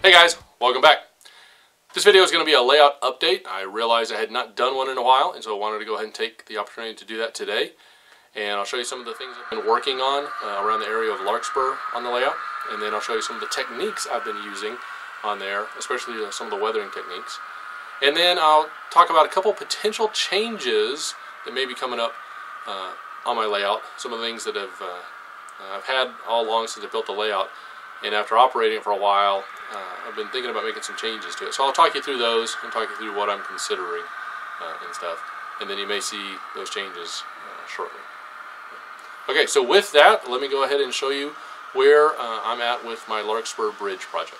Hey guys, welcome back. This video is going to be a layout update. I realized I had not done one in a while, and so I wanted to go ahead and take the opportunity to do that today. And I'll show you some of the things I've been working on around the area of Larkspur on the layout, and then I'll show you some of the techniques I've been using on there, especially some of the weathering techniques. And then I'll talk about a couple potential changes that may be coming up on my layout, some of the things that I've had all along since I built the layout. And after operating it for a while, I've been thinking about making some changes to it. So I'll talk you through those and talk you through what I'm considering and stuff. And then you may see those changes shortly. Okay, so with that, let me go ahead and show you where I'm at with my Larkspur Bridge project.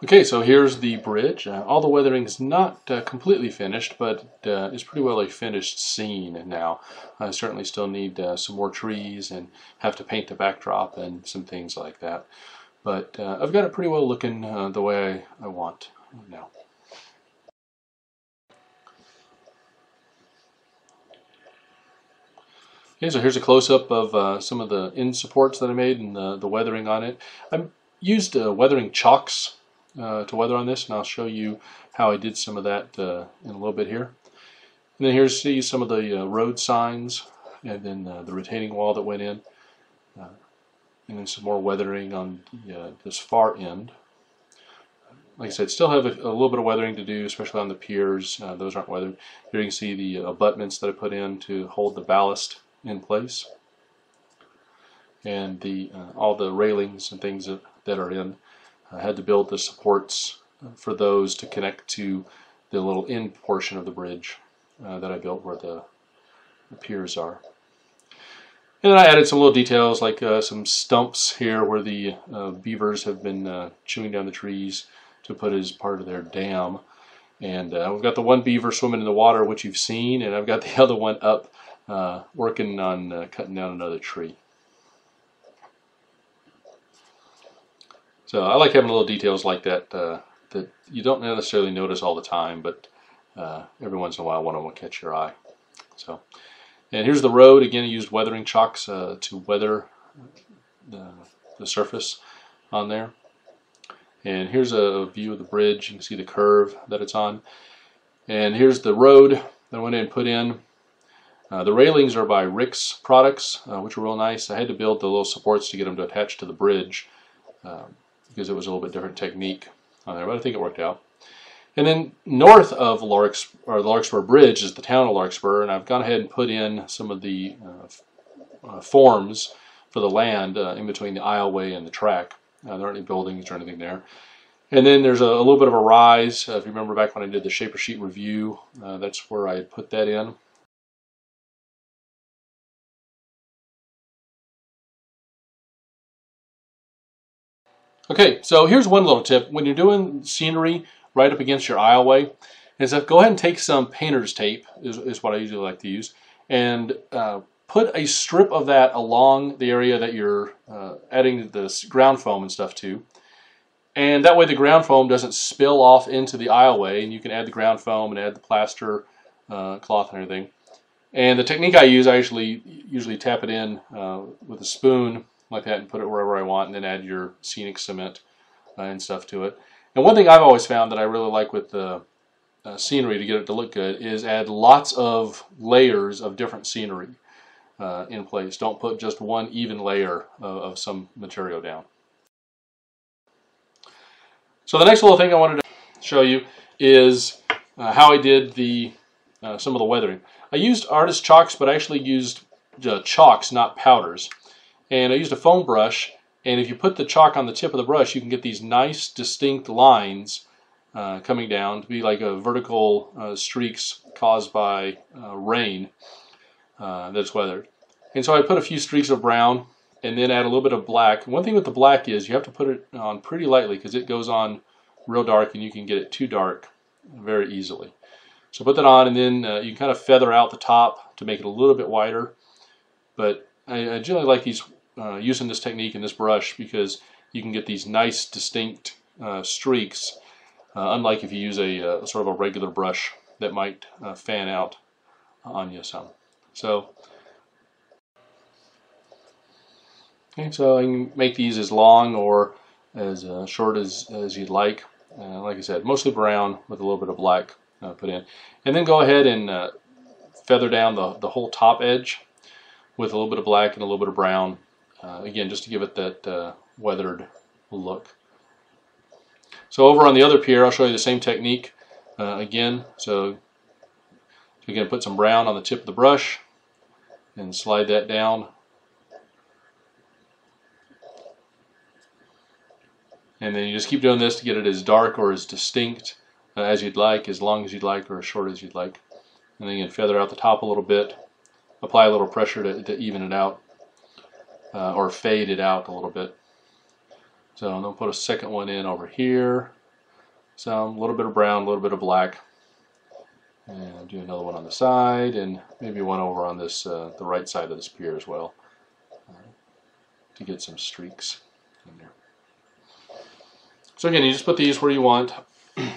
Okay, so here's the bridge. All the weathering is not completely finished, but it's pretty well a finished scene now. I certainly still need some more trees and have to paint the backdrop and some things like that. But I've got it pretty well looking the way I want now. Okay, so here's a close-up of some of the end supports that I made and the weathering on it. I used weathering chalks to weather on this, and I'll show you how I did some of that in a little bit here. And then here's see some of the road signs, and then the retaining wall that went in, and then some more weathering on this far end. Like I said, still have a little bit of weathering to do, especially on the piers. Those aren't weathered. Here you can see the abutments that I put in to hold the ballast in place, and all the railings and things that are in. I had to build the supports for those to connect to the little end portion of the bridge that I built where the piers are. And then I added some little details like some stumps here where the beavers have been chewing down the trees to put as part of their dam. And we've got the one beaver swimming in the water, which you've seen, and I've got the other one up working on cutting down another tree. So I like having little details like that that you don't necessarily notice all the time, but every once in a while one of them will catch your eye. So, and here's the road. Again, I used weathering chalks to weather the surface on there. And here's a view of the bridge. You can see the curve that it's on. And here's the road that I went in and put in. The railings are by Rick's products, which are real nice. I had to build the little supports to get them to attach to the bridge. Because it was a little bit different technique on there, but I think it worked out. And then north of the Larkspur Bridge is the town of Larkspur, and I've gone ahead and put in some of the forms for the land in between the aisleway and the track. There aren't any buildings or anything there. And then there's a little bit of a rise. If you remember back when I did the Shaper Sheet review, that's where I put that in. Okay, so here's one little tip. When you're doing scenery right up against your aisleway, is that go ahead and take some painter's tape, is what I usually like to use, and put a strip of that along the area that you're adding the ground foam and stuff to. And that way the ground foam doesn't spill off into the aisleway, and you can add the ground foam and add the plaster cloth and everything. And the technique I use, I usually tap it in with a spoon like that and put it wherever I want, and then add your scenic cement and stuff to it. And one thing I've always found that I really like with the scenery to get it to look good is add lots of layers of different scenery in place. Don't put just one even layer of some material down. So the next little thing I wanted to show you is how I did some of the weathering. I used artist chalks, but I actually used chalks, not powders. And I used a foam brush, and if you put the chalk on the tip of the brush, you can get these nice distinct lines coming down to be like a vertical streaks caused by rain that's weathered. And so I put a few streaks of brown and then add a little bit of black. One thing with the black is you have to put it on pretty lightly because it goes on real dark and you can get it too dark very easily. So put that on, and then you can kind of feather out the top to make it a little bit wider. But I generally like using this technique and this brush because you can get these nice distinct streaks, unlike if you use a sort of a regular brush that might fan out on you some. So Okay, so you can make these as long or as short as you'd like. Like I said, mostly brown with a little bit of black put in. And then go ahead and feather down the whole top edge with a little bit of black and a little bit of brown. Again, just to give it that weathered look. So over on the other pier, I'll show you the same technique again. So again, put some brown on the tip of the brush and slide that down. And then you just keep doing this to get it as dark or as distinct as you'd like, as long as you'd like, or as short as you'd like. And then you can feather out the top a little bit, apply a little pressure to even it out, or fade it out a little bit. So I'm going to put a second one in over here. Some, a little bit of brown, a little bit of black. And do another one on the side, and maybe one over on this the right side of this pier as well, to get some streaks in there. So again, you just put these where you want. And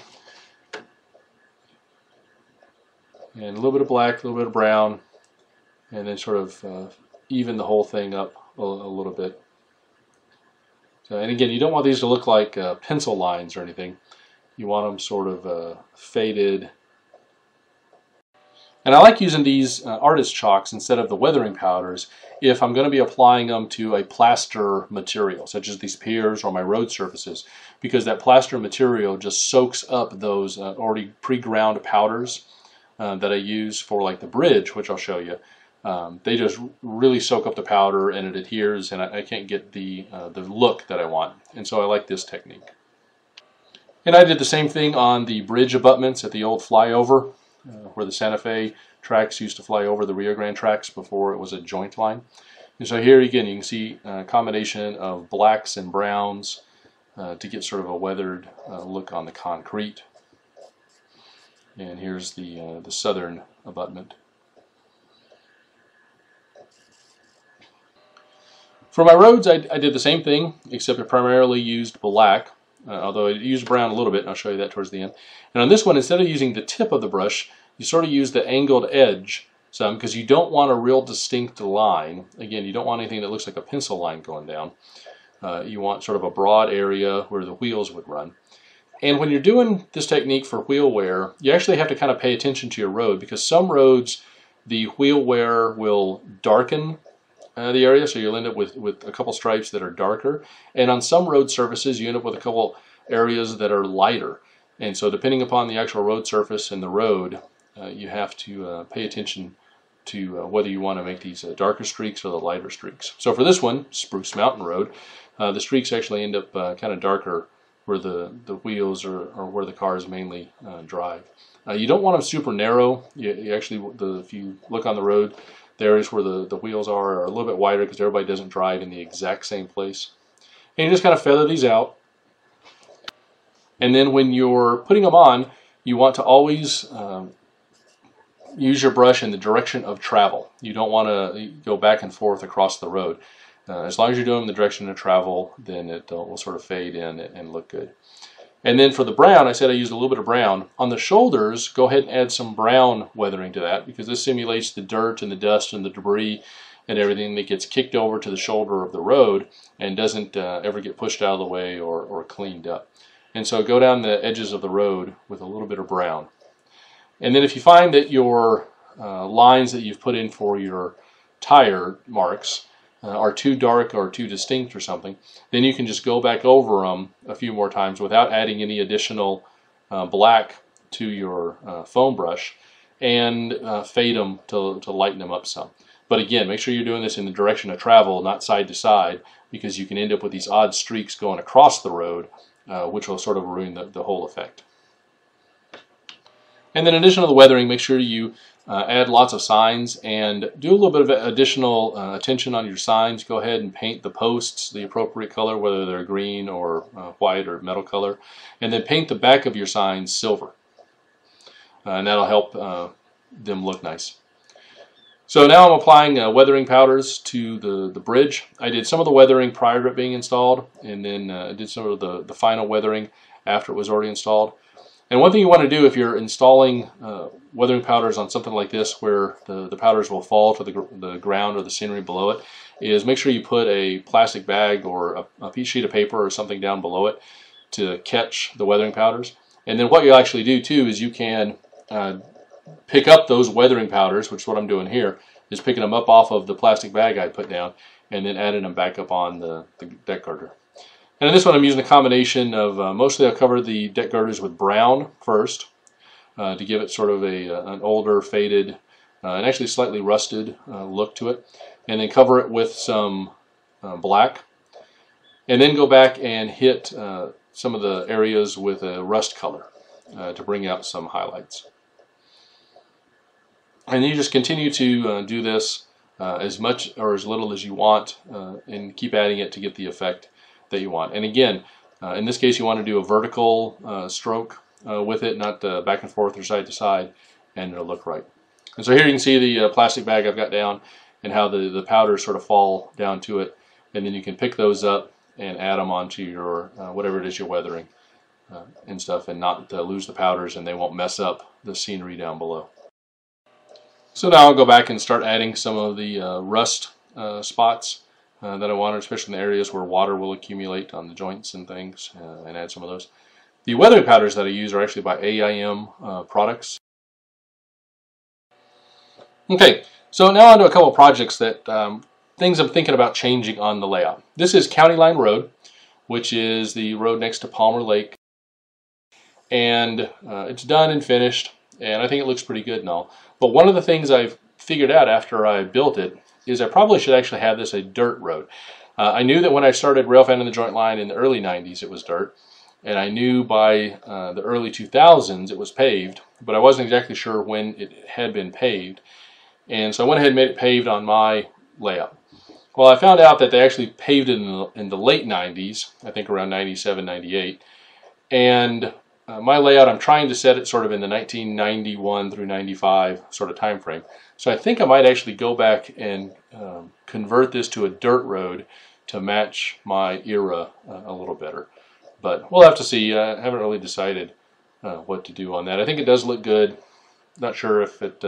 a little bit of black, a little bit of brown, and then sort of even the whole thing up a little bit. So, and again, you don't want these to look like pencil lines or anything. You want them sort of faded. And I like using these artist chalks instead of the weathering powders if I'm going to be applying them to a plaster material, such as these piers or my road surfaces, because that plaster material just soaks up those already pre-ground powders that I use for like the bridge, which I'll show you. They just really soak up the powder and it adheres, and I can't get the look that I want. And so I like this technique. And I did the same thing on the bridge abutments at the old flyover, where the Santa Fe tracks used to fly over the Rio Grande tracks before it was a joint line. And so here again you can see a combination of blacks and browns to get sort of a weathered look on the concrete. And here's the southern abutment. For my roads, I did the same thing, except I primarily used black. Although I used brown a little bit, and I'll show you that towards the end. And on this one, instead of using the tip of the brush, you sort of use the angled edge some, because you don't want a real distinct line. Again, you don't want anything that looks like a pencil line going down. You want sort of a broad area where the wheels would run. And when you're doing this technique for wheel wear, you actually have to kind of pay attention to your road, because some roads, the wheel wear will darken the area, so you'll end up with a couple stripes that are darker, and on some road surfaces you end up with a couple areas that are lighter. And so depending upon the actual road surface and the road, you have to pay attention to whether you want to make these darker streaks or the lighter streaks. So for this one, Spruce Mountain Road, the streaks actually end up kind of darker where the wheels or where the cars mainly drive. You don't want them super narrow. You actually, if you look on the road, the areas where the wheels are a little bit wider, because everybody doesn't drive in the exact same place. And you just kind of feather these out. And then when you're putting them on, you want to always use your brush in the direction of travel. You don't want to go back and forth across the road. As long as you're doing the direction of travel, then it will sort of fade in and look good. And then for the brown, I said I used a little bit of brown. On the shoulders, go ahead and add some brown weathering to that, because this simulates the dirt and the dust and the debris and everything that gets kicked over to the shoulder of the road and doesn't ever get pushed out of the way or cleaned up. And so go down the edges of the road with a little bit of brown. And then if you find that your lines that you've put in for your tire marks are too dark or too distinct or something, then you can just go back over them a few more times without adding any additional black to your foam brush, and fade them to lighten them up some. But again, make sure you're doing this in the direction of travel, not side to side, because you can end up with these odd streaks going across the road, which will sort of ruin the whole effect. And then in addition to the weathering, make sure you add lots of signs and do a little bit of additional attention on your signs. Go ahead and paint the posts the appropriate color, whether they're green or white or metal color, and then paint the back of your signs silver. And that'll help them look nice. So now I'm applying weathering powders to the bridge. I did some of the weathering prior to it being installed, and then did some of the final weathering after it was already installed. And one thing you want to do if you're installing weathering powders on something like this where the powders will fall to the ground or the scenery below it is make sure you put a plastic bag or a sheet of paper or something down below it to catch the weathering powders. And then what you actually do too is you can pick up those weathering powders, which is what I'm doing here, is picking them up off of the plastic bag I put down and then adding them back up on the deck girder. And in this one I'm using a combination of, mostly I'll cover the deck girders with brown first to give it sort of an older, faded, and actually slightly rusted look to it. And then cover it with some black. And then go back and hit some of the areas with a rust color to bring out some highlights. And you just continue to do this as much or as little as you want and keep adding it to get the effect that you want. And again, in this case you want to do a vertical stroke with it, not back and forth or side to side, and it'll look right. And so here you can see the plastic bag I've got down and how the powders sort of fall down to it, and then you can pick those up and add them onto your whatever it is you're weathering and stuff, and not lose the powders, and they won't mess up the scenery down below. So now I'll go back and start adding some of the rust spots that I want, especially in the areas where water will accumulate on the joints and things, and add some of those. The weathering powders that I use are actually by AIM products. Okay, so now on to a couple of projects that things I'm thinking about changing on the layout. This is County Line Road, which is the road next to Palmer Lake, and it's done and finished, and I think it looks pretty good and all. But one of the things I've figured out after I built it is I probably should actually have this a dirt road. I knew that when I started rail fanning the joint line in the early 90s it was dirt, and I knew by the early 2000s it was paved, but I wasn't exactly sure when it had been paved. And so I went ahead and made it paved on my layout. Well, I found out that they actually paved it in the late 90s, I think around 97, 98, and my layout, I'm trying to set it sort of in the 1991 through 95 sort of time frame. So I think I might actually go back and convert this to a dirt road to match my era a little better. But we'll have to see. I haven't really decided what to do on that. I think it does look good. Not sure if it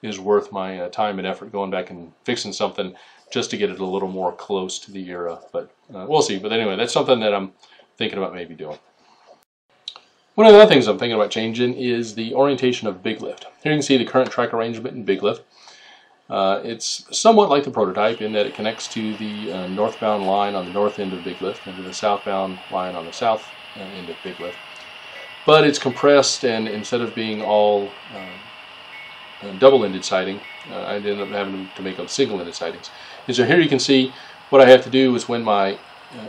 is worth my time and effort going back and fixing something just to get it a little more close to the era. But we'll see. But anyway, that's something that I'm thinking about maybe doing. One of the other things I'm thinking about changing is the orientation of Big Lift. Here you can see the current track arrangement in Big Lift. It's somewhat like the prototype in that it connects to the northbound line on the north end of Big Lift and to the southbound line on the south end of Big Lift. But it's compressed, and instead of being all double-ended siding, I ended up having to make them single-ended sidings. And so here you can see what I have to do is when my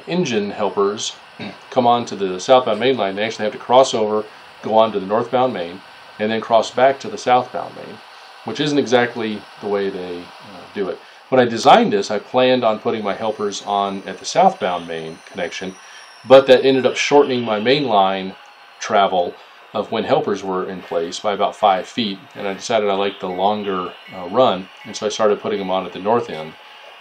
engine helpers come on to the southbound main line, they actually have to cross over, go on to the northbound main, and then cross back to the southbound main, which isn't exactly the way they do it. When I designed this, I planned on putting my helpers on at the southbound main connection, but that ended up shortening my main line travel of when helpers were in place by about 5 feet, and I decided I liked the longer run, and so I started putting them on at the north end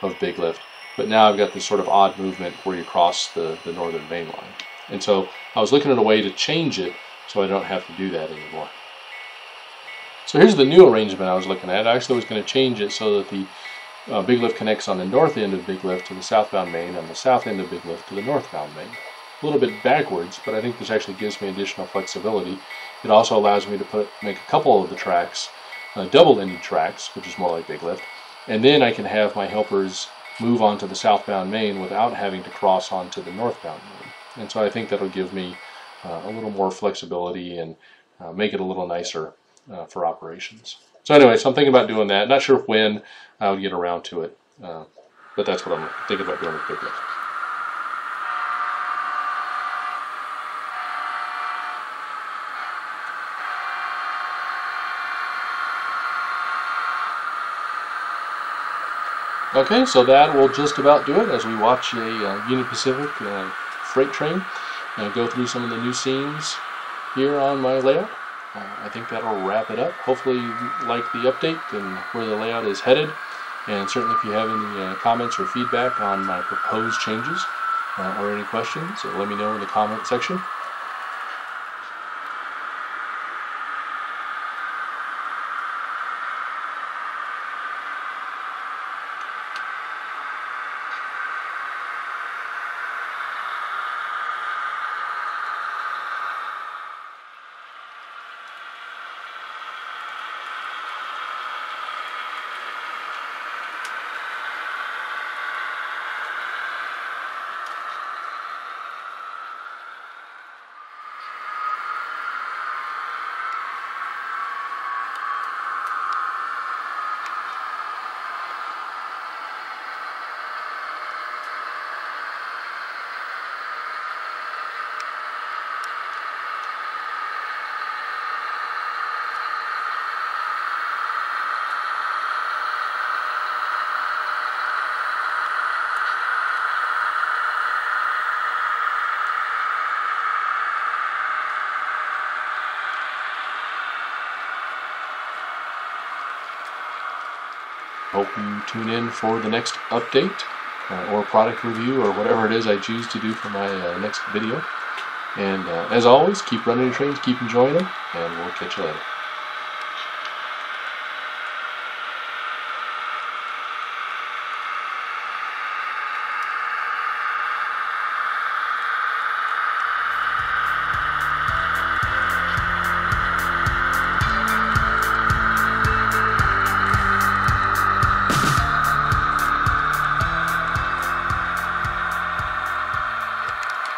of Big Lift. But now I've got this sort of odd movement where you cross the northern main line. And so I was looking at a way to change it so I don't have to do that anymore. So here's the new arrangement I was looking at. I actually was going to change it so that the Big Lift connects on the north end of Big Lift to the southbound main and the south end of Big Lift to the northbound main. A little bit backwards, but I think this actually gives me additional flexibility. It also allows me to make a couple of the tracks double-ended tracks, which is more like Big Lift, and then I can have my helpers move onto the southbound main without having to cross onto the northbound main. And so I think that'll give me a little more flexibility and make it a little nicer for operations. So anyway, so I'm thinking about doing that. Not sure when I would get around to it, but that's what I'm thinking about doing with Big Lift. Okay, so that will just about do it as we watch a Union Pacific freight train go through some of the new scenes here on my layout. I think that'll wrap it up. Hopefully you like the update and where the layout is headed. And certainly if you have any comments or feedback on my proposed changes or any questions, let me know in the comment section. hope you tune in for the next update or product review or whatever it is I choose to do for my next video. And as always, keep running your trains, keep enjoying them, and we'll catch you later.